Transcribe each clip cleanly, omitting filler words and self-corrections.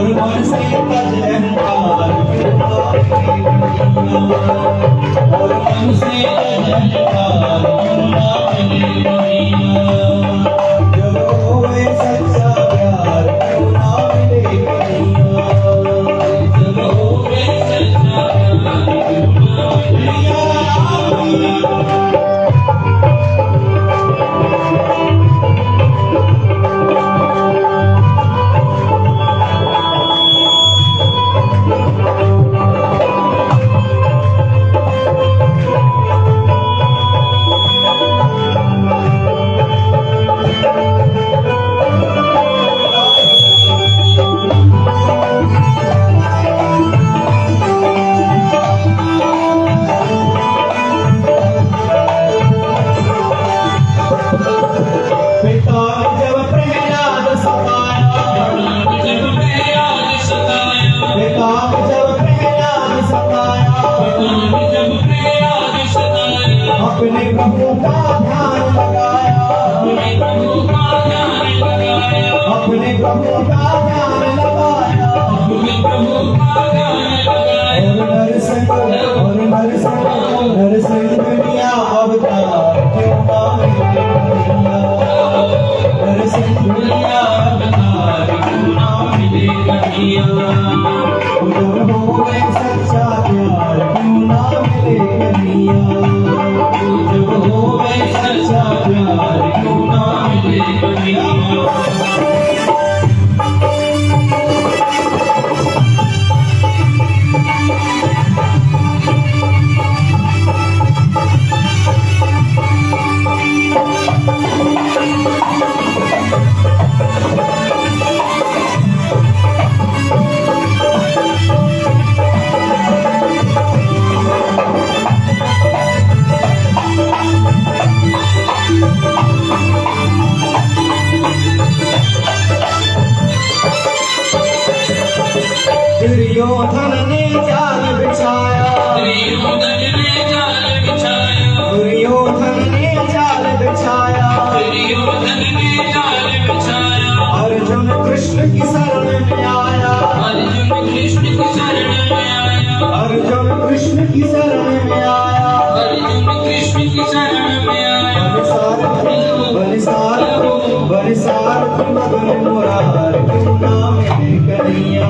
और मन से तज अहंकार क्यों ना मिले कन्हैया। और मन से तज अहंकार क्यों ना मिले कन्हैया। जब होवे सच्चा प्यार क्यों ना मिले कन्हैया। जब होवे सच्चा प्यार क्यों ना मिले कन्हैया। अपने प्रभु का ध्यान लगाया। अपने प्रभु का ध्यान लगाया। और नरसिंह दुनिया अवतार क्यों ना मिले कन्हैया। नरसिंह दुनिया अवतार क्यों ना मिले कन्हैया। जब होवे सच्चा प्यार क्यों ना मिले कन्हैया। जब होवे सच्चा प्यार क्यों ना मिले कन्हैया। दुर्योधन ने जाल बिछाया। दुर्योधन ने जाल बिछाया। दुर्योधन ने जाल बिछाया। दुर्योधन ने जाल बिछाया। अर्जुन कृष्ण की शरण में आया। अर्जुन कृष्ण की शरण में आया। अर्जुन कृष्ण की शरण में आया। अर्जुन कृष्ण की शरण में आया। बरसात मगन मुरार क्यों ना मिले कन्हैया।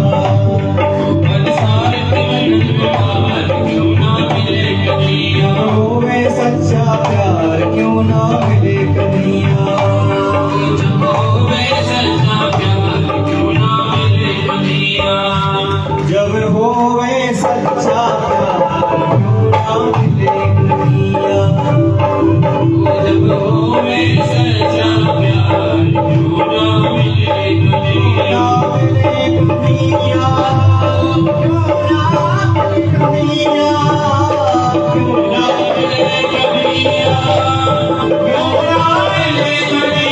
होवे सच्चा प्यार क्यों ना मिले कन्हैया। जब होवे सच्चा प्यार क्यों ना मिले कन्हैया। जब होवे सच्चा प्यार क्यों ना मिले कन्हैया। जब होवे सच्चा प्यार क्यों ना मिले कन्हैया। कन्हैया क्यों ना मिले कन्हैया।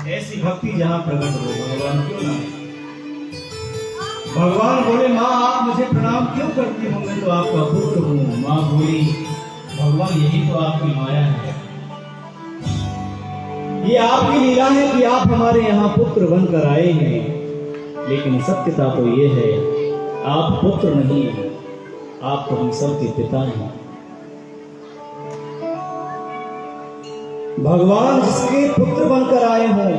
ऐसी भक्ति जहाँ प्रकट हो भगवान क्यों ना। भगवान बोले माँ आप मुझे प्रणाम क्यों करती हो। मैं तो आपका पुत्र हूँ। माँ बोली भगवान यही तो आपकी माया है। ये आपकी लीला है कि आप हमारे यहाँ पुत्र बनकर आए हैं। लेकिन सत्यता तो ये है आप पुत्र नहीं हैं। आप तो हम सबके पिता हैं। भगवान जिसके पुत्र बनकर आए हों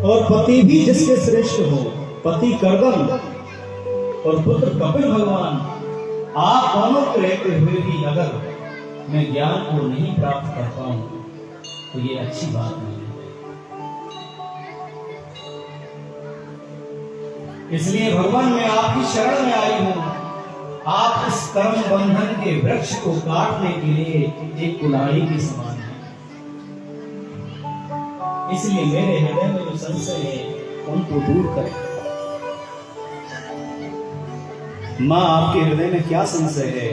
और पति भी जिसके श्रेष्ठ हो। पति कर्दम और पुत्र कपिल भगवान आप दोनों को रहते हुए भी अगर मैं ज्ञान को नहीं प्राप्त कर पाऊं तो ये अच्छी बात नहीं है। इसलिए भगवान मैं आपकी शरण में आई हूं। आप इस कर्म बंधन के वृक्ष को काटने के लिए एक कुल्हाड़ी के समान है। इसलिए मेरे हृदय में जो संशय है उनको दूर करें। माँ, आपके हृदय में क्या संशय है?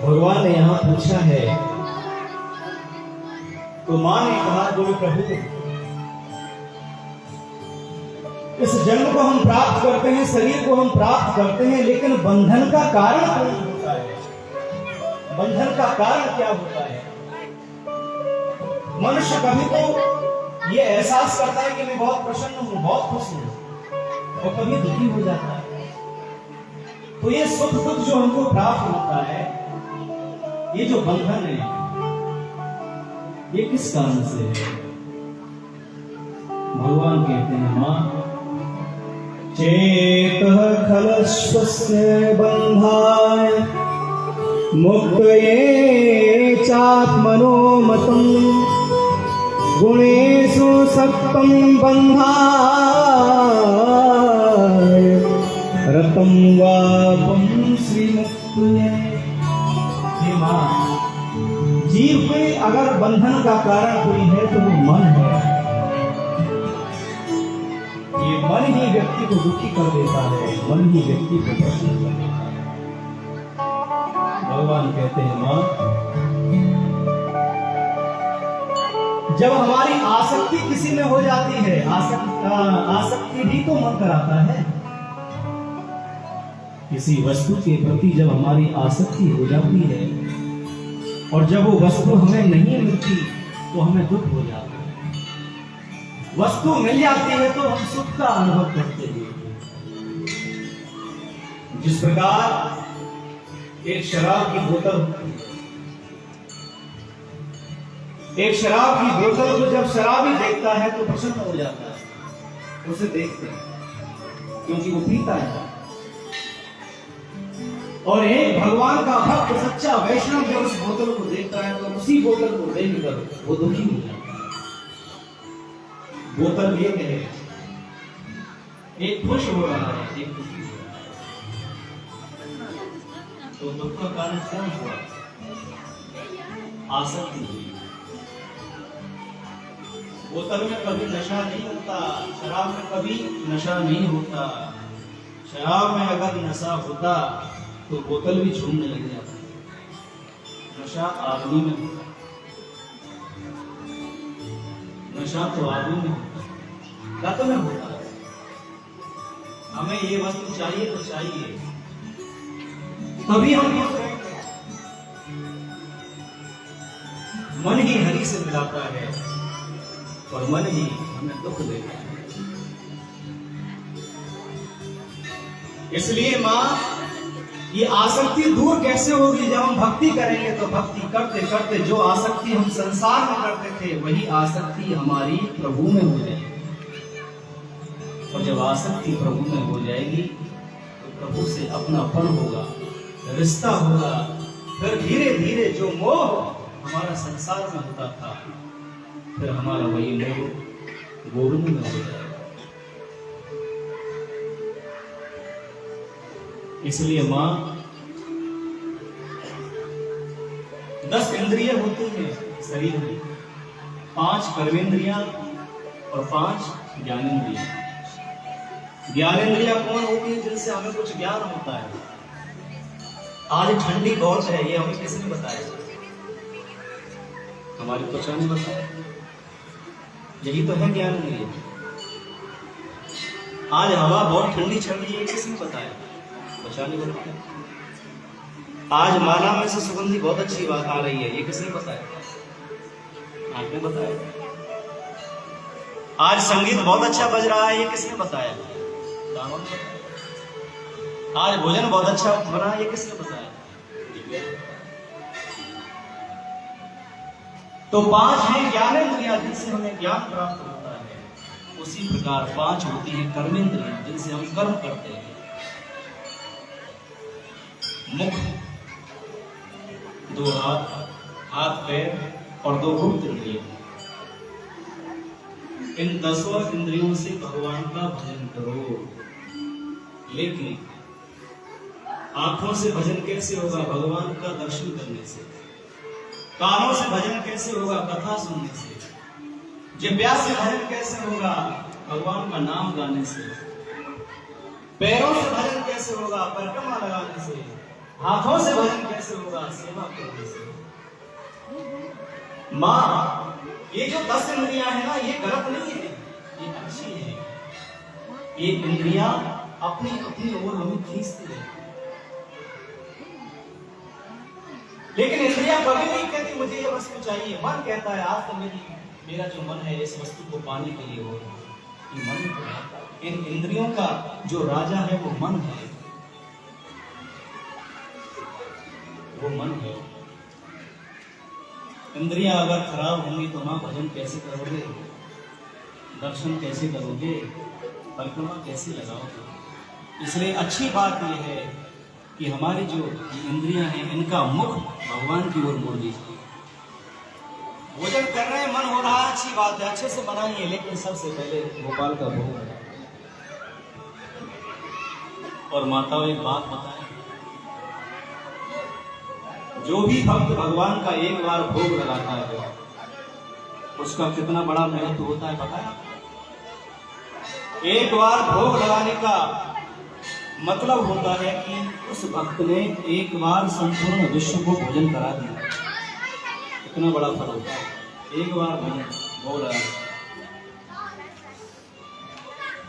भगवान ने यहां पूछा है। तो मां ने कहा, बोले प्रभु, इस जन्म को हम प्राप्त करते हैं, शरीर को हम प्राप्त करते हैं, लेकिन बंधन का कारण कौन होता है? बंधन का कारण क्या होता है? मनुष्य कभी तो ये एहसास करता है कि मैं बहुत प्रसन्न हूं, बहुत खुश हूं, और कभी दुखी हो जाता है। तो ये सुख दुख जो हमको प्राप्त होता है, ये जो बंधन है, ये किस कारण से है? भगवान कहते हैं, मां, चेतः खलस्वस्य बन्धाय मुक्तये चात्मनो मतम् गुणेषु सक्तं बन्धाय रतं वा पुंस्त्रीमुक्तये। हे मां, जीव के अगर बंधन का कारण कोई है तो वो मन है। ये मन ही व्यक्ति को दुखी कर देता है, मन ही व्यक्ति को प्रसन्न कर देता है। भगवान कहते हैं, मां, जब हमारी आसक्ति किसी में हो जाती है, आसक्ति भी तो मन कराता है। किसी वस्तु के प्रति जब हमारी आसक्ति हो जाती है और जब वो वस्तु हमें नहीं मिलती तो हमें दुख हो जाता है। वस्तु मिल जाती है तो हम सुख का अनुभव करते हैं। जिस प्रकार एक शराब की बोतल, एक शराब की बोतल को जब शराबी देखता है तो प्रसन्न हो जाता है, उसे देखते हैं क्योंकि वो पीता है। और एक भगवान का भक्त सच्चा वैष्णव जब उस बोतल को देखता है तो उसी बोतल को देखकर वो दुखी हो जाता है। बोतल ये है, एक खुश हो रहा है, एक दुखी हो रहा है। तो दुख का कारण क्या हुआ? आसक्ति हुई। बोतल में कभी नशा नहीं होता, शराब में कभी नशा नहीं होता। शराब में अगर नशा होता तो बोतल भी झूमने लग जाता है। नशा आदमी में होता, नशा तो आदमी में होता, लत में होता है। हमें ये वस्तु चाहिए तो चाहिए, तभी हम मन ही हरि से मिलाता है और मन ही हमें दुख देता है। इसलिए मां, ये आसक्ति दूर कैसे होगी? जब हम भक्ति करेंगे तो भक्ति करते करते जो आसक्ति हम संसार में करते थे वही आसक्ति हमारी प्रभु में हो जाएगी। और जब आसक्ति प्रभु में हो जाएगी तो प्रभु से अपनापन होगा, रिश्ता होगा। फिर धीरे धीरे जो मोह हमारा संसार में होता था, फिर हमारा वही मोह गोविंद में हो जाएगा। इसलिए मां, 10 इंद्रिय होती हैं शरीर में, 5 कर्मेंद्रियां और 5 ज्ञानेंद्रियां। ज्ञानेंद्रियां कौन होती है? जिनसे हमें कुछ ज्ञान होता है। आज ठंडी बहुत है, ये हमें किसने बताया? हमारी त्वचा ने बताया। यही तो है ज्ञानेंद्रिय। आज हवा बहुत ठंडी चल रही है, किसने बताया? आज माला में से सुगंधी बहुत अच्छी बात आ रही है, ये किसने बताया? आपने बताया। आज संगीत बहुत अच्छा बज रहा है, ये किसने बताया? आज भोजन बहुत अच्छा बना, ये किसने बताया? तो 5 हैं ज्ञानेंद्रियां जिनसे हमें ज्ञान प्राप्त होता है। उसी प्रकार 5 होती हैं कर्मेंद्रियां जिनसे हम कर्म करते हैं। मुख, 2 हाथ पैर और 2 गुप्त इंद्रिय। इन 10 इंद्रियों से भगवान का भजन करो। लेकिन आंखों से भजन कैसे होगा? भगवान का दर्शन करने से। कानों से भजन कैसे होगा? कथा सुनने से। जिज्ञासा से भजन कैसे होगा? भगवान का नाम गाने से। पैरों से भजन कैसे होगा? परिक्रमा लगाने से। हाथों से भजन कैसे होगा? सेवा करने से। माँ, ये जो 10 इंद्रियां है ना, ये गलत नहीं है, ये अच्छी है। ये इंद्रियां अपनी अपनी ओर हमें खींचती है, लेकिन इंद्रियां कभी नहीं कहती मुझे ये वस्तु चाहिए। मन कहता है आज तो मेरा जो मन है इस वस्तु को पाने के लिए होगा। ये मन, इन इंद्रियों का जो राजा है वो मन है, वो मन है। इंद्रियां अगर खराब होंगी तो मां भजन कैसे करोगे? दर्शन कैसे करोगे? परिक्रमा कैसे लगाओगे? इसलिए अच्छी बात यह है कि हमारी जो इंद्रियां हैं इनका मुख भगवान की ओर मोड़ दीजिए। भोजन कर रहे हैं, मन हो रहा है, अच्छी बात है, अच्छे से बनाइए, लेकिन सबसे पहले गोपाल का भोग है। और माताओं एक बात बताएं, जो भी भक्त भगवान का एक बार भोग लगाता है उसका कितना बड़ा महत्व होता है पता है? एक बार भोग लगाने का मतलब होता है कि उस भक्त ने एक बार संपूर्ण विश्व को भोजन करा दिया। कितना बड़ा फल होता है एक बार भोग लगा।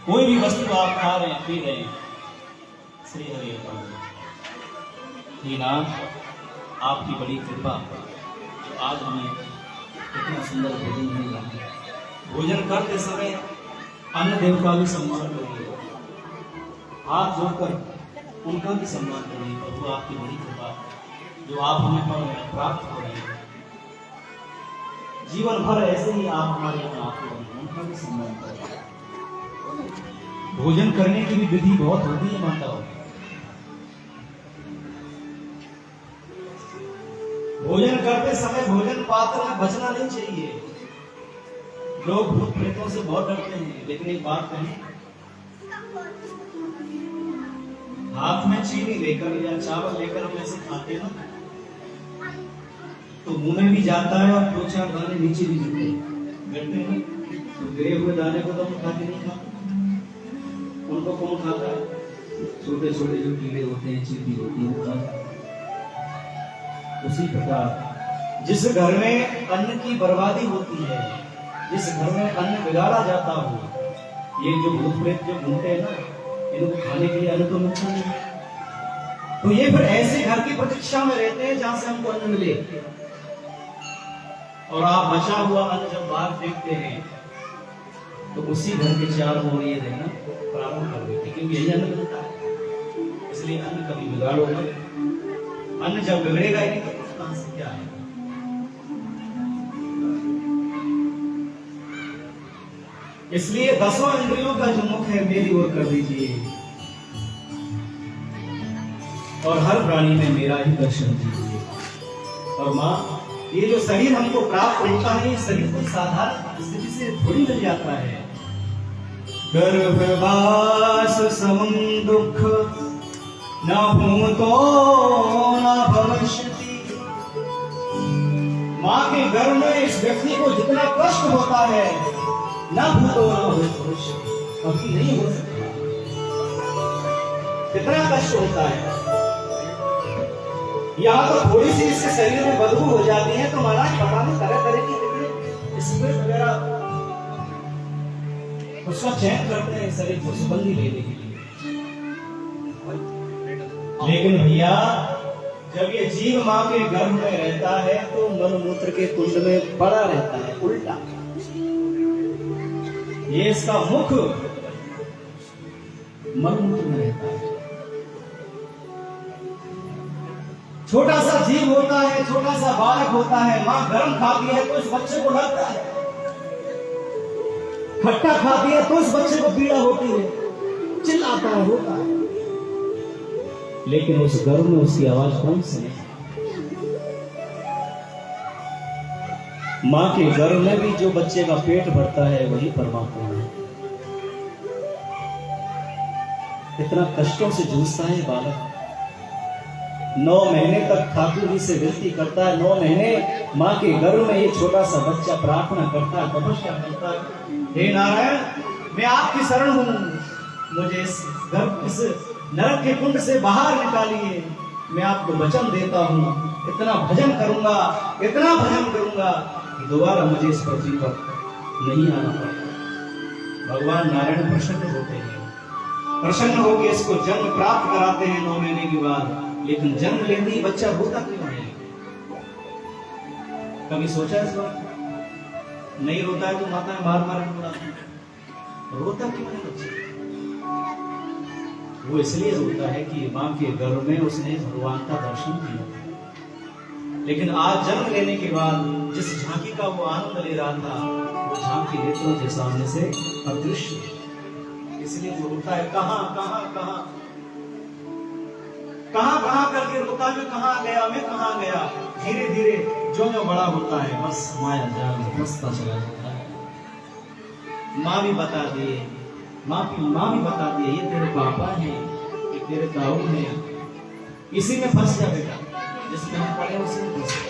कोई भी वस्तु आप खा रहे हैं, पी रहे हैं, श्री हरि नाथ आपकी बड़ी कृपा, आज हमें इतना सुंदर भोजन मिल रहा है। भोजन करते समय अन्न देव का भी सम्मान करिए, हाथ जोड़कर उनका भी सम्मान करिए। प्रभु आपकी बड़ी कृपा जो आप हमें प्राप्त हो रहे हैं, जीवन भर ऐसे ही आप हमारे यहाँ आते हैं, उनका भी सम्मान करिए। भोजन करने की भी विधि बहुत होती है माताओं। भोजन करते समय भोजन पात्र में बचना नहीं चाहिए। लोग भूत प्रेतों से बहुत डरते हैं, लेकिन एक बात कहें, हाथ में चीनी लेकर या चावल लेकर हम ऐसे खाते हैं ना, तो मुंह में भी जाता है और 2-4 दाने नीचे भी गिरते हैं। तो गिरे हुए दाने को तो हम खाते नहीं खाते, उनको कौन खाता है? छोटे छोटे जो कीड़े होते हैं, चींटी होती है, वो खाता है। उसी प्रकार जिस घर में अन्न की बर्बादी होती है, जिस घर में अन्न बिगाड़ा जाता हो, ये जो भूत प्रेत जो घूमते हैं ना, इनको खाने के लिए अन्न तो मिलता नहीं, तो ये फिर ऐसे घर की प्रतीक्षा में रहते हैं जहां से हमको अन्न मिले। और आप बचा हुआ अन्न जब बाहर फेंकते हैं तो उसी घर के 4 ओर ये रहना प्रारंभ कर देते, क्योंकि यही अन्न मिलता है। इसलिए अन्न कभी बिगाड़ो मत। अन्न जब बिगड़ेगा ही तो कहां से क्या आएगा? इसलिए 10 इंद्रियों का जो मुख है मेरी ओर कर दीजिए और हर प्राणी में मेरा ही दर्शन दीजिए। और माँ, ये जो शरीर हमको प्राप्त होता है, शरीर को साधारण स्थिति से थोड़ी मिल जाता है। गर्भवास समं दुख न भूतो न भविष्यति। माँ के गर्भ में इस व्यक्ति को जितना कष्ट होता है, न भूतो न भविष्यति, कभी नहीं हो सकता। कितना कष्ट होता है। यहाँ तो थोड़ी सी इसके शरीर में बदबू हो जाती है तो महाराज पता नहीं तरह तरह की स्प्रे वगैरह उसका चयन करते हैं शरीर को सुगंधी लेने के लिए। लेकिन भैया, जब ये जीव माँ के गर्भ में रहता है तो मल मूत्र के कुंड में पड़ा रहता है उल्टा। ये इसका मुख मल मूत्र में रहता है। छोटा सा जीव होता है, छोटा सा बालक होता है, माँ गर्म खाती है तो इस बच्चे को लगता है, खट्टा खाती है तो इस बच्चे को पीड़ा होती है, चिल्लाता है, होता है। लेकिन उस गर्भ में उसकी आवाज कौन सुने? माँ के गर्भ में भी जो बच्चे का पेट भरता है वही परमात्मा है। कितना कष्टों से जूझता है बालक। 9 महीने तक ठाकुर जी से विनती करता है, 9 महीने माँ के गर्भ में ये छोटा सा बच्चा प्रार्थना करता, तपस्या करता, हे नारायण, मैं आपकी शरण हूँ, मुझे इस नरक के कुंड से बाहर निकालिए। मैं आपको वचन देता हूँ, इतना भजन करूंगा, इतना भजन करूंगा कि दोबारा मुझे इस पृथ्वी पर नहीं आना पड़ेगा। भगवान नारायण प्रसन्न होते हैं, प्रसन्न होकर इसको जन्म प्राप्त कराते हैं 9 महीने के बाद। लेकिन जन्म लेते ही बच्चा रोता क्यों है? कभी सोचा इस बात? नहीं रोता है तो माता मार मार के बुलाती है, रोता क्यों है बच्चा? वो इसलिए रोता है कि मां के गर्भ में उसने भगवान का दर्शन किया। लेकिन आज जन्म लेने के बाद जिस झांकी का वो आनंद ले रहा था, वो झांकी नेत्रों के सामने से अदृश्य, इसलिए वो रोता है। कहां कहां कहां कहां कहां करके रोता, मैं कहां गया, मैं कहां गया। धीरे धीरे जो जो बड़ा होता है, बस माया जाल में फंसता चला जाता है। माँ भी बता दिए, माँ भी बता दिए, ये तेरे पापा है, ये तेरे ताऊ है, इसी में फंस जा बेटा, जिसमें हम पढ़े उसी में फंस जा।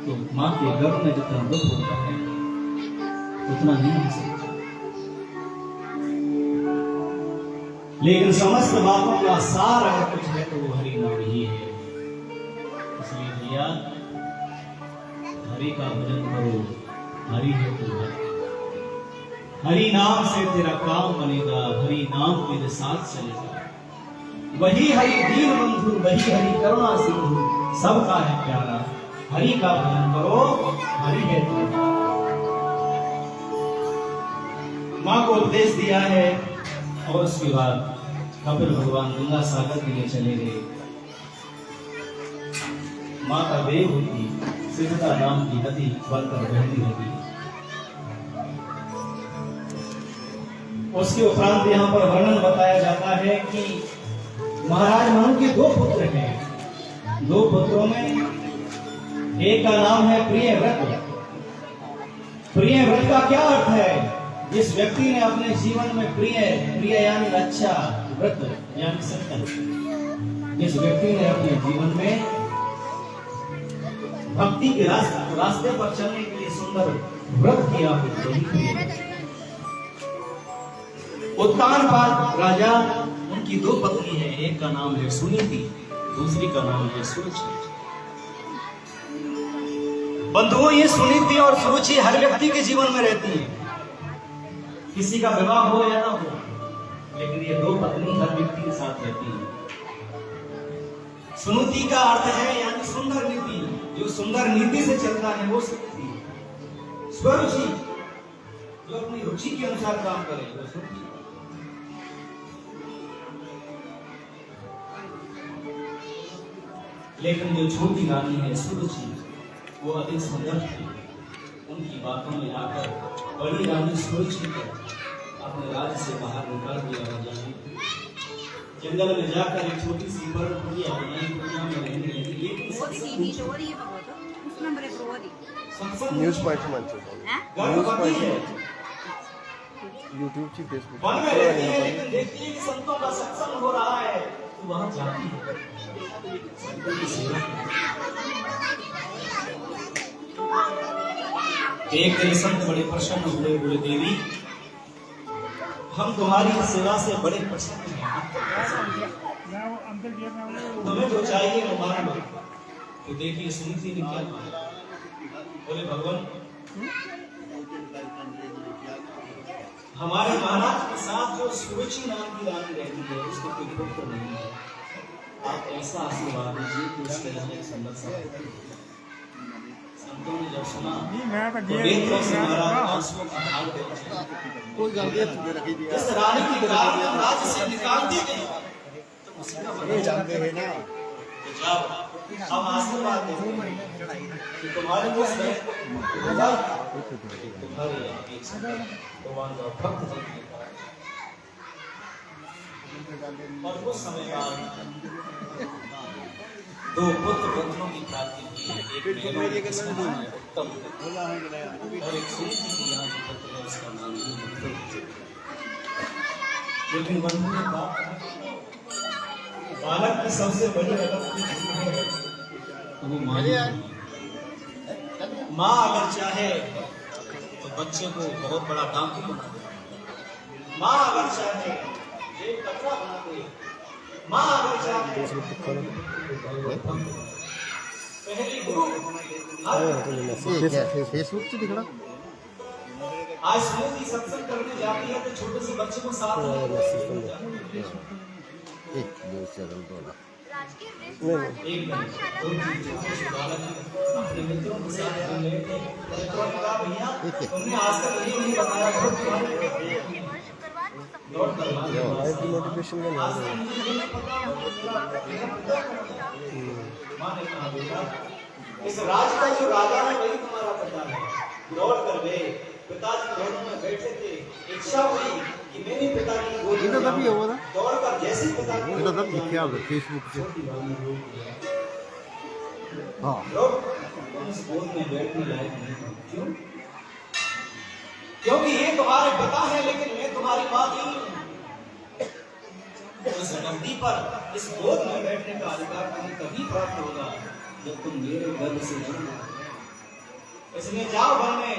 तो माँ के गर्भ में जितना दुख होता है उतना नहीं हो सकता। लेकिन समस्त बातों का सार अगर कुछ है तो वो हरि नाम ही है। इसलिए भैया हरि का भजन करो, हरि है तुम्हारा, हरि नाम से तेरा काम बनेगा, हरि नाम तेरे साथ चलेगा। वही हरि दीन बंधु, वही हरि करुणा सिंधु, सबका है प्यारा। हरि का भजन करो, हरि है तुम्हारा। माँ को उपदेश दिया है और उसके बाद कपिल भगवान गंगा सागर के लिए चले गए। माँ का देव होती सिद्धता नाम की नदी बनकर बहती लगी। उसके उपरांत यहाँ पर वर्णन बताया जाता है कि महाराज मनु के 2 पुत्र हैं। 2 पुत्रों में एक का नाम है प्रियव्रत। प्रियव्रत का क्या अर्थ है? जिस व्यक्ति ने अपने जीवन में प्रिय यानी अच्छा, व्रत यानी संकल्प, जिस व्यक्ति ने अपने जीवन में भक्ति के रास्ते पर चलने के लिए सुंदर व्रत किया हो, उत्तानपाद राजा, उनकी 2 पत्नी है, एक का नाम है सुनीति, दूसरी का नाम है सुरुचि। बंधुओं, ये सुनीति और सुरुचि हर व्यक्ति के जीवन में रहती है, किसी का विवाह हो या ना हो, लेकिन ये 2 पत्नी हर व्यक्ति के साथ रहती है। सुनीति का अर्थ है यानी सुंदर नीति, जो सुंदर नीति से चलता है वो सुनीति। स्वरुचि, जो अपनी रुचि के अनुसार काम करे वो सुरुचि। लेकिन जो छोटी रानी है सुरुचि, वो अधिक सुंदर थी। उनकी बातों में आकर बड़ी रानी सुरुचि को अपने राज्य से बाहर निकाल दिया। राजा ने जंगल में जाकर एक छोटी सी कुटिया बनाई, कुटिया में रहने लगी। न्यूज़ पॉइंट है, यूट्यूब की फेसबुक वन में रहती है, लेकिन देखती है कि संतों का सत्संग हो रहा है तो वहां जाती है, संतों की सेवा। एक दिन संत बड़े प्रसन्न हुए, बोले देवी हम तुम्हारी सेवा से बड़े प्रसन्न हैं, तुम्हें जो चाहिए वो मांग लो। तो देखिए सुनीति ने क्या कहा, बोले भगवान हमारे महाराज के साथ जो सुरुचि नाम की रानी रहती है उसको कोई पुत्र नहीं है, आप ऐसा आशीर्वाद दीजिए कि उसके लिए एक सुंदर सा। संतों ने जब सुना तो नेत्रों से महाराज आंसुओं का ढाल गए। कोई गलती रखी दी इस रानी की गाल राज्य से निकाल दी गई तो उसी का ये जानते हैं ना, जब हम आशीर्वाद देते हैं कि तुम्हारे को भगवान का भक्त जी और कुछ समय बाद 2 पुत्र पुत्रों की प्राप्ति हुई है। एक उत्तम और एक सुनीति की यहाँ जो पुत्र है उसका नाम है। लेकिन बंधु ने बालक की सबसे बड़ी रकम तो वो माँ ही है। माँ अगर चाहे तो बच्चे को बहुत बड़ा डाकू बना दे। माँ अगर चाहे एक कपड़ा बना दे। माँ अगर चाहे पहली गुरु फेसबुक से दिख रहा आज स्मृति सत्संग करने जाती है तो छोटे से बच्चे को साथ एक दो चैनल बोला अपने मित्रों के साथ मिले थे। तुमने आज तक ये नहीं बताया नोटिफिकेशन का इस राज का जो राजा है वही तुम्हारा पिता है। दौड़ कर गए, पिताजी घोड़ों में बैठे थे। इच्छा हुई कि मेरे पिता की गोद में तभी हुआ था। दौड़ कर जैसे पिता की ये तो तब दिखा फेसबुक से। हाँ लोग उस गोद में बैठने लायक नहीं थे। क्यों? क्योंकि ये तुम्हारे पिता है लेकिन मैं तुम्हारी माँ नहीं हूँ। उस धरती पर इस गोद में बैठने का अधिकार तुम्हें तभी प्राप्त होगा जब तुम मेरे गर्भ से जन्म। इसलिए जाओ वन में,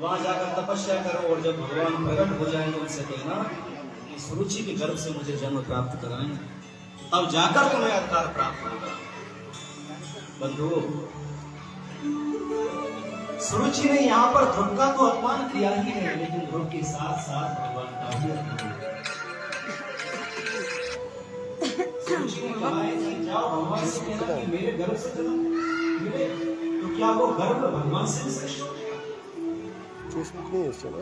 वहां जाकर तपस्या करो और जब भगवान प्रकट हो जाएंगे उनसे कहना कि सुरुचि के गर्भ से मुझे जन्म प्राप्त कराएं, तब जाकर तुम्हें अधिकार प्राप्त होगा। बंधुओं, सुरुचि ने यहाँ पर ध्रुव का तो अपमान किया ही है लेकिन ध्रुव के साथ साथ भगवान का भी अपमान किया। सुरुचि ने कहा है कि जाओ भगवान से कहना कि मेरे गर्भ से जन्म मिले, तो क्या वो गर्भ भगवान से श्रेष्ठ है? फेसबुक नहीं है उससे ना।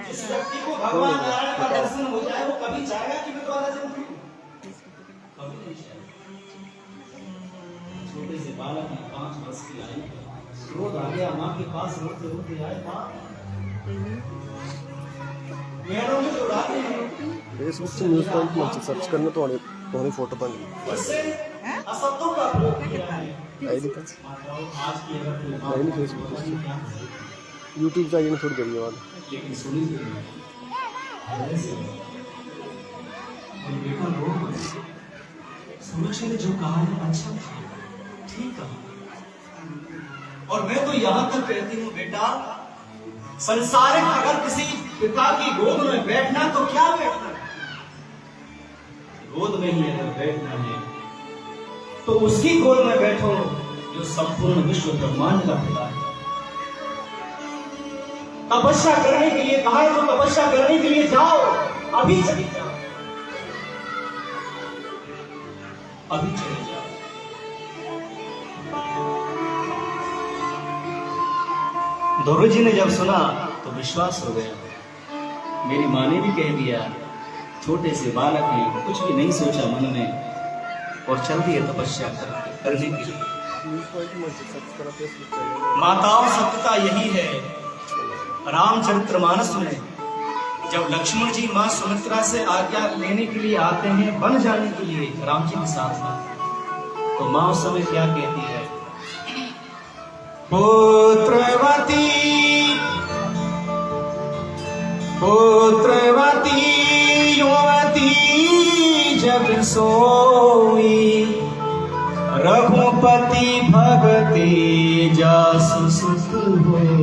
जिस व्यक्ति को भगवान नारायण का दर्शन हो जाए वो कभी चाहेगा कि मैं दोबारा जन्म लूं? कभी नहीं चाहेगा। छोटे से बालक ने 5 वर्ष की आयु में रोज आ गया माँ के पास, रोते रोते आए माँ पैरों में दौड़ाते हैं। फेसबुक से न्यूज़ पॉइंट में सर्च करना तो हमारी फोटो बन गई। इससे असत्यों का प्रयोग किया है। आईडी का आज की अगर कोई बात नहीं फेसबुक से यूट्यूब चाहिए थोड़ी करिए वाला। लेकिन सुनी सुरुचि ने जो कहा है अच्छा था, ठीक कहा। और मैं तो यहां तक कहती हूँ बेटा, संसारिक अगर किसी पिता की गोद में बैठना तो क्या बैठना है? गोद में ही अगर बैठना है तो उसकी गोद में बैठो जो संपूर्ण विश्व ब्रह्मांड का पिता है। तपस्या करने के लिए कहा है तो तपस्या करने के लिए जाओ, अभी चले जाओ, अभी चले जाओ। ध्रुव जी ने जब सुना तो विश्वास हो गया। मेरी माँ ने भी कह दिया, छोटे से बालक ने कुछ भी नहीं सोचा मन में और चल दिए तपस्या करने के लिए। माताओं सत्यता यही है। रामचरितमानस में जब लक्ष्मण जी मां सुमित्रा से आज्ञा लेने के लिए आते हैं वन जाने के लिए राम जी के साथ में, तो मां उस समय क्या कहती है? पुत्रवती पुत्रवती युवती जग सोई, रघुपति भगति जासु सुत होई।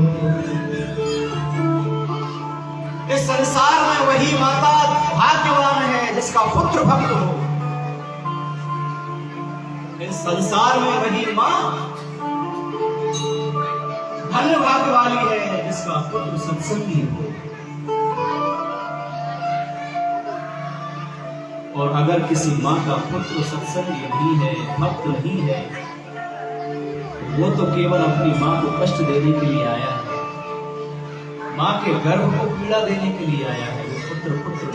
इस संसार में वही माता भाग्यवान है जिसका पुत्र भक्त हो। इस संसार में वही मां धन्य भाग्य वाली है जिसका पुत्र सत्संगी हो। और अगर किसी मां का पुत्र सत्संगी नहीं है, भक्त नहीं है, वो तो केवल अपनी मां को कष्ट देने के लिए आया है, मां के गर्भ को पीड़ा देने के लिए आया है। वो पुत्र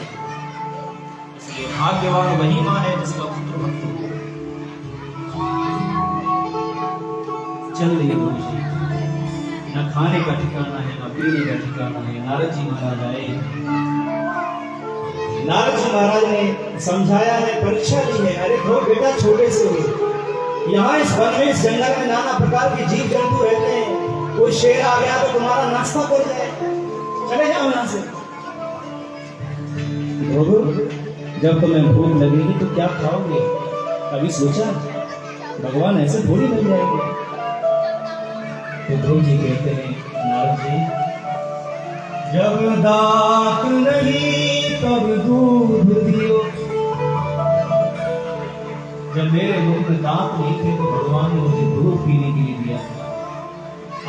इसलिए भाग्यवान वही मां है जिसका पुत्र भक्त हो। चल रही है न खाने का ठिकाना है न पीने का ठिकाना है। नारद जी महाराज आए, नारद जी महाराज ने समझाया है, परीक्षा ली है। अरे ध्रुव बेटा, छोटे से हो, यहाँ इस वन में इस जंगल में नाना प्रकार के जीव जंतु रहते हैं, कोई शेर आ गया तो तुम्हारा नाश्ता कर जाए, चले जाओ यहाँ से। ध्रुव, जब तुम्हें भूख लगेगी तो क्या खाओगे? कभी सोचा? भगवान ऐसे थोड़ी मिल जाएंगे। तो ध्रुव जी कहते हैं नारद जी, जब दांत नहीं तब दूध दियो। जब मेरे मुंह में दांत नहीं थे तो भगवान ने मुझे दूध पीने के लिए दिया था।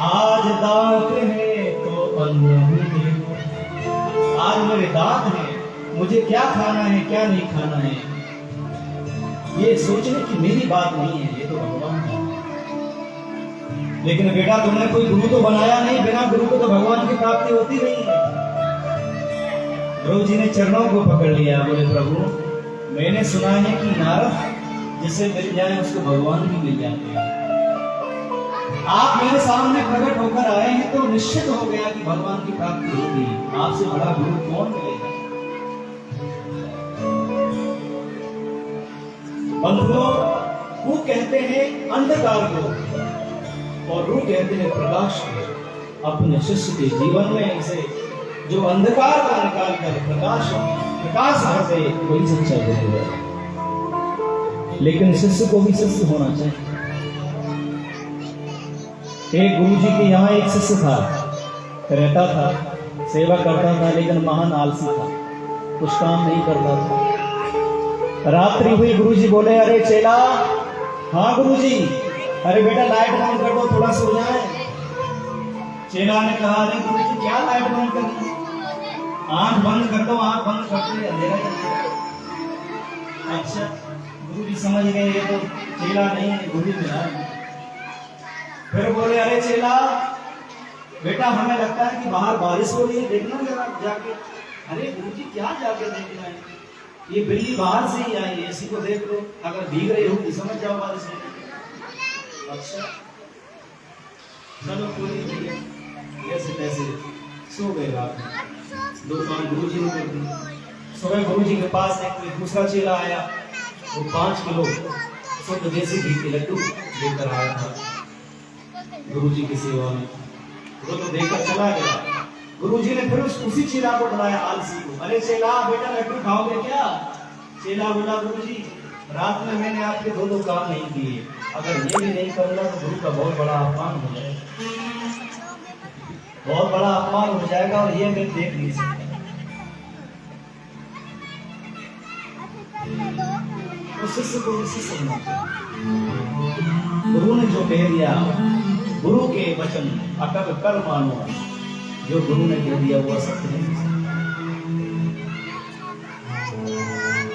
आज दांत है तो अन्न दे। आज मेरे दांत हैं, मुझे क्या खाना है क्या नहीं खाना है, ये सोचने की मेरी बात नहीं है, ये तो भगवान है। लेकिन बेटा तुमने कोई गुरु तो बनाया नहीं, बिना गुरु को तो भगवान की प्राप्ति होती नहीं है। ध्रुव जी ने चरणों को पकड़ लिया, बोले प्रभु मैंने सुना है कि नारद जिसे मिल जाए उसको भगवान भी मिल जाते हैं। आप मेरे सामने प्रकट होकर आए हैं तो निश्चित हो गया कि भगवान की प्राप्ति होगी। आपसे बड़ा गुरु कौन मिलेगा। बंधुओं, वो कहते हैं अंधकार को और रू कहते हैं प्रकाश को। अपने शिष्य के जीवन में इसे जो अंधकार को निकाल कर प्रकाश भर दे वही सच्चा गुरु है। लेकिन शिष्य को भी शिष्य होना चाहिए। एक गुरु जी के यहाँ एक शिष्य था, रहता था, सेवा करता था, लेकिन महान आलसी था, कुछ काम नहीं करता था। रात्रि हुई, गुरु जी बोले, अरे चेला। हाँ गुरु जी। अरे बेटा लाइट बंद कर दो, थोड़ा सो जाए। चेला ने कहा, अरे गुरु जी क्या लाइट बंद करनी, आंख बंद कर दो। आंख बंद करते अंधेरा चलता। अच्छा, गुरु जी समझ गए ये तो चेला नहीं है, गुरु मिला है। फिर बोले, अरे चेला बेटा हमें लगता है कि बाहर बारिश हो रही है, देखना जरा जाके। अरे गुरु जी क्या जाके देखना है, ये बिल्ली बाहर से ही आई है, इसी को देख लो, अगर भीग रही होगी समझ जाओ बारिश है। अच्छा चलो कोई नहीं, ऐसे तैसे सो गए। रात में दो काम गुरु जी ने कर दी। सुबह गुरु जी के पास एक दूसरा चेला आया, वो 5 किलो शुद्ध देसी घी के लड्डू लेकर आया था गुरु जी की सेवा में। वो तो देकर चला गया। गुरु जी ने फिर उसी चेला को बुलाया, आलसी को। अरे चेला बेटा लड्डू खाओगे क्या। चेला बोला, गुरु जी रात में मैंने आपके दो काम नहीं किए, अगर ये भी नहीं करूंगा तो गुरु का बहुत बड़ा अपमान हो जाएगा, बहुत बड़ा अपमान हो जाएगा, और ये मैं देख नहीं सकता। तो शिष्य को भी शिष्य होना चाहिए। गुरु ने जो कह दिया, गुरु के वचन अटक कर मानो, जो गुरु ने कह दिया वो असत्य नहीं।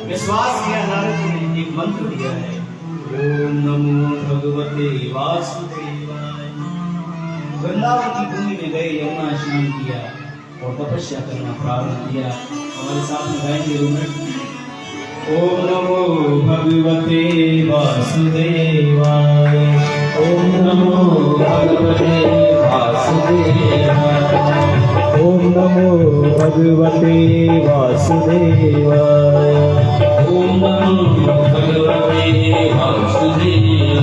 विश्वास किया, नारद जी ने एक मंत्र दिया है, ओम नमो भगवते वासुदेवाय। वृंदावन की भूमि में गए, यमुना स्नान किया और तपस्या करना प्रारंभ किया। हमारे साथ में गाएंगे ओम नमो भगवते वासुदेवाय। ओम नमो भगवते वासुदेवाय। ओम नमो भगवते वासुदेवाय। ओम नमो भगवते वासुदेवाय।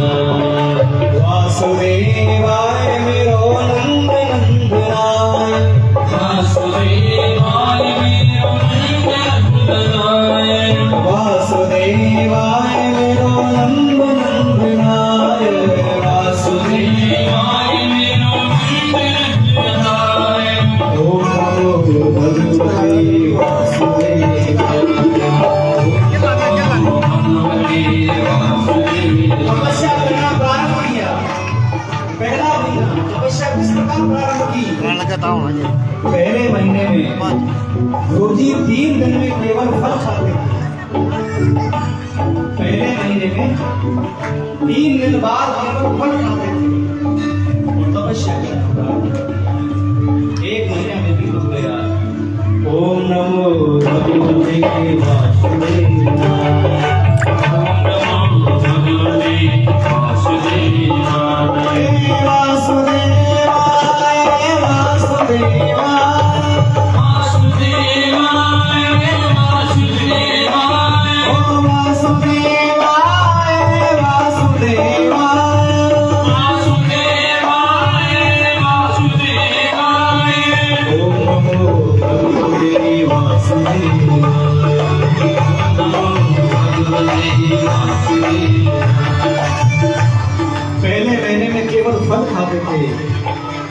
वासुदेवाय मेरो नंद नंदनाय। वासुदेवाय मेरो नंद नंदनाय। वासुदेवाय मेरो नंद नंदनाय। वासुदेवाय मेरो नंद नंदनाय। ओम नमो भगवते वासुदेवाय। तपस्या करना प्रारंभ किया। पहला महीना तपस्या किस प्रकार प्रारंभ की। पहले महीने में गुरु जी 3 दिन में केवल फल खाते थे। पहले महीने में 3 दिन बाद केवल फल खाते थे और तपस्या करना। 1 महीना में भी हो गया। ओम नमो भगवते वासुदेवाय। ओम नमो भगवते वासुदेवाय। वासुदेवाय वासुदेवाय।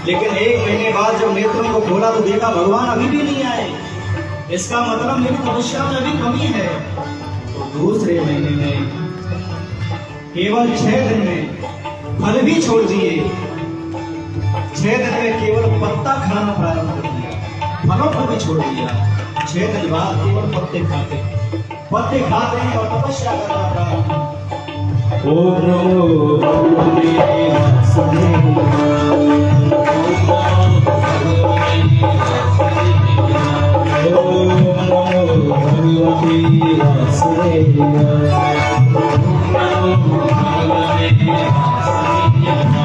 लेकिन 1 महीने बाद जब नेत्रों को खोला तो देखा भगवान अभी भी नहीं आए। इसका मतलब मेरी तपस्या में अभी कमी है। तो दूसरे महीने में केवल 6 दिन में फल भी छोड़ दिए। 6 दिन में केवल पत्ता खाना प्रारंभ कर दिया, फलों को भी छोड़ दिया। 6 दिन बाद केवल पत्ते खाते हैं और तपस्या करना प्रारंभ। ओम नमो भगवते वासुदेवाय।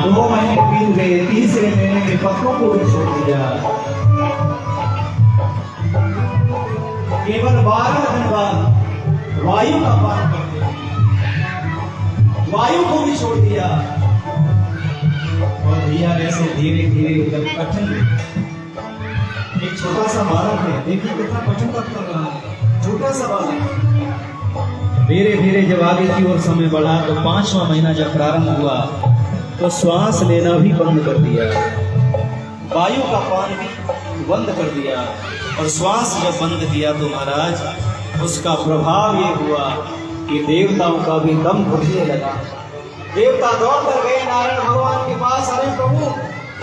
दो महीने बीत गए, तीसरे महीने में पत्तों को भी छोड़ दिया। केवल 12 दिन बाद वायु का पान कर दिया, वायु को भी छोड़ दिया। और भैया ऐसे धीरे धीरे जब कठिन, एक छोटा सा बालक है, देखिए कितना कठिन तप कर रहा है, छोटा सा बालक। धीरे धीरे जब आगे की ओर समय बढ़ा तो 5वां महीना जब प्रारंभ हुआ तो श्वास लेना भी बंद कर दिया, वायु का पान भी बंद कर दिया। और श्वास जब बंद किया तो महाराज उसका प्रभाव ये हुआ कि देवताओं का भी दम घुटने लगा। देवता दौड़ कर गए नारायण भगवान के पास। अरे प्रभु,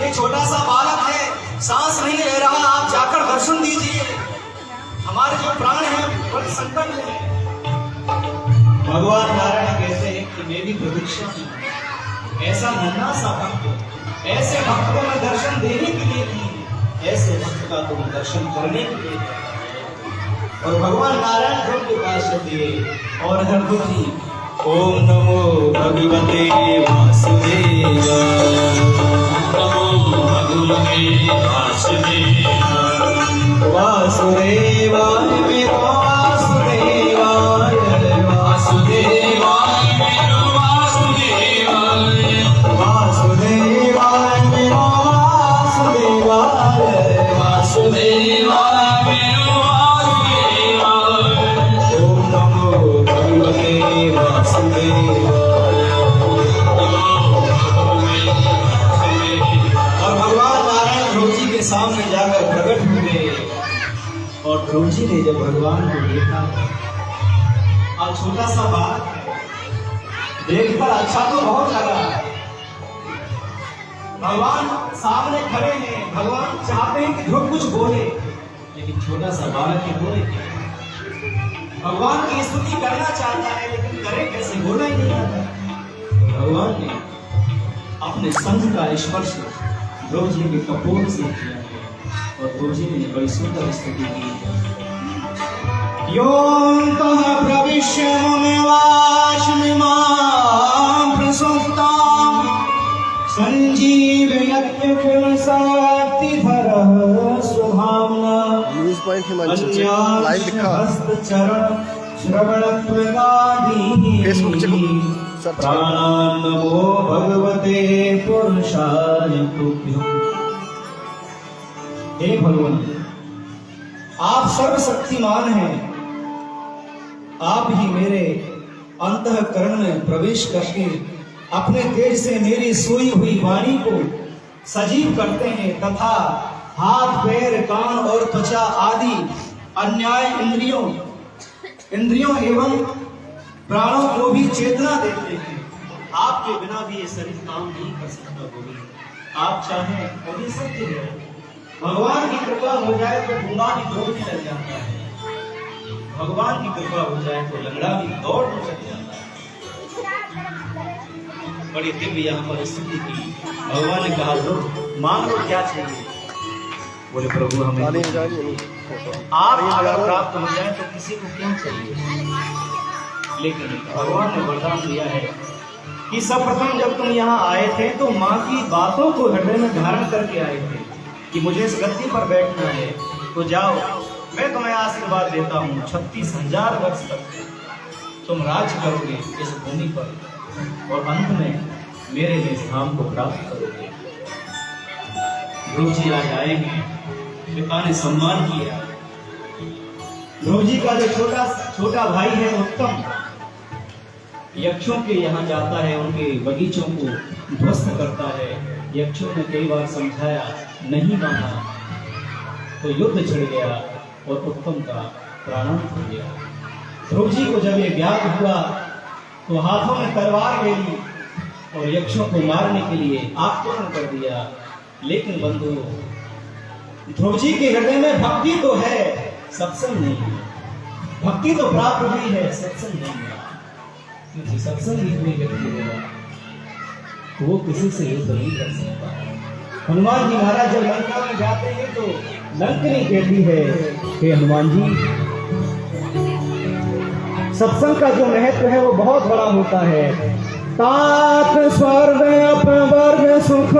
ये छोटा सा बालक है, सांस नहीं ले रहा, आप जाकर दर्शन दीजिए, हमारे जो प्राण हैं बड़े संकट में हैं। भगवान नारायण कहते हैं कि मेरी प्रतीक्षा में ऐसा नन्हा सा भक्त, ऐसे भक्त को मैं दर्शन देने के लिए नहीं, ऐसे भक्त का तुम दर्शन करने के लिए। और भगवान नारायण ध्रुव के पास दिए और हरदुखी ओम नमो भगवते वासुदेवाय। नमो भगवते वासुदेवाय। वासुदेवाय मेरो वासुदेवाय, वासुदेवाय मेरो वासुदेवाय, वासुदेवाय मेरो वासुदेवाय, वासुदेवाय मेरो वासुदेवाय। ओम नमो भगवते वासुदेवाय। और भगवान नारायण ध्रुव जी के सामने जाकर प्रकट हुए। और ध्रुव जी ने जब भगवान को देखा, अब छोटा सा बालक है, देखकर अच्छा तो बहुत लगा। भगवान सामने खड़े हैं, भगवान चाहते हैं कि ध्रुव कुछ बोले, लेकिन छोटा सा बालक है, बोले क्या? भगवान की स्तुति करना चाहता है लेकिन करे कैसे, बोलना ही नहीं आता। भगवान ने अपने संघ का स्पर्श ध्रुव जी के कपोल से किया है और ध्रुव जी ने बड़ी सुंदर स्तुति की। योऽन्तः प्रविश्य मम वाचमिमां प्रसुप्तां संजीवयत्यखिल शक्तिधरः स्वधाम्ना। न्यूज पॉइंट हिमाचल से लाइव लिखा, फेसबुक से सर्च प्राणान् नमो भगवते पुरुषाय तुभ्यम्। हे भगवान, आप सर्वशक्तिमान हैं, आप ही मेरे अंतःकरण में प्रवेश करके अपने तेज से मेरी सोई हुई वाणी को सजीव करते हैं तथा हाथ, पैर, कान और त्वचा आदि अन्याय इंद्रियों एवं प्राणों को भी चेतना देते हैं। आपके बिना भी ये शरीर काम नहीं कर सकता। गोविंद, आप चाहें तो ये सत्य है। भगवान की कृपा हो जाए तो गूंगा भी दौड़ने लग जाता है, भगवान की कृपा हो जाए तो लंगड़ा भी दौड़ने लग जाता है। बड़ी दिव्य यहाँ पर स्थिति की। भगवान ने कहा लो, मांग लो क्या चाहिए। बोले प्रभु हमें आप अगर प्राप्त हो जाए तो किसी को क्या चाहिए। लेकिन भगवान ने वरदान दिया है कि सर्वप्रथम जब तुम यहाँ आए थे तो माँ की बातों को हृदय में धारण करके आए थे कि मुझे इस गद्दी पर बैठना है, तो जाओ मैं तुम्हें आशीर्वाद देता हूँ, 36,000 वर्ष तक तुम राज करोगे इस भूमि पर और अंत में मेरे इस धाम को प्राप्त करोगे। ध्रुव जी आज आएंगे, पिता ने सम्मान किया। ध्रुव जी का जो छोटा भाई है उत्तम, यक्षों के यहाँ जाता है, उनके बगीचों को ध्वस्त करता है, यक्षों ने कई बार समझाया, नहीं माना तो युद्ध छिड़ गया और उत्तम का प्राणांत हो गया। ध्रुव जी को जब ये ज्ञात हुआ तो हाथों में तलवार ले ली और यक्षों को मारने के लिए आक्रमण कर दिया। लेकिन बंधु, ध्रुव जी के हृदय में भक्ति तो है, सत्संग नहीं है। भक्ति तो प्राप्त हुई है, सत्संग नहीं है। क्योंकि सत्संग ही कोई व्यक्ति होगा तो वो किसी से युद्ध नहीं कर सकता। हनुमान जी महाराज जब लंका में जाते हैं तो लंकनी कहती है, हे हनुमान जी, सत्संग का जो महत्व है वो बहुत बड़ा होता है। तात स्वर्ग अपवर्ग सुख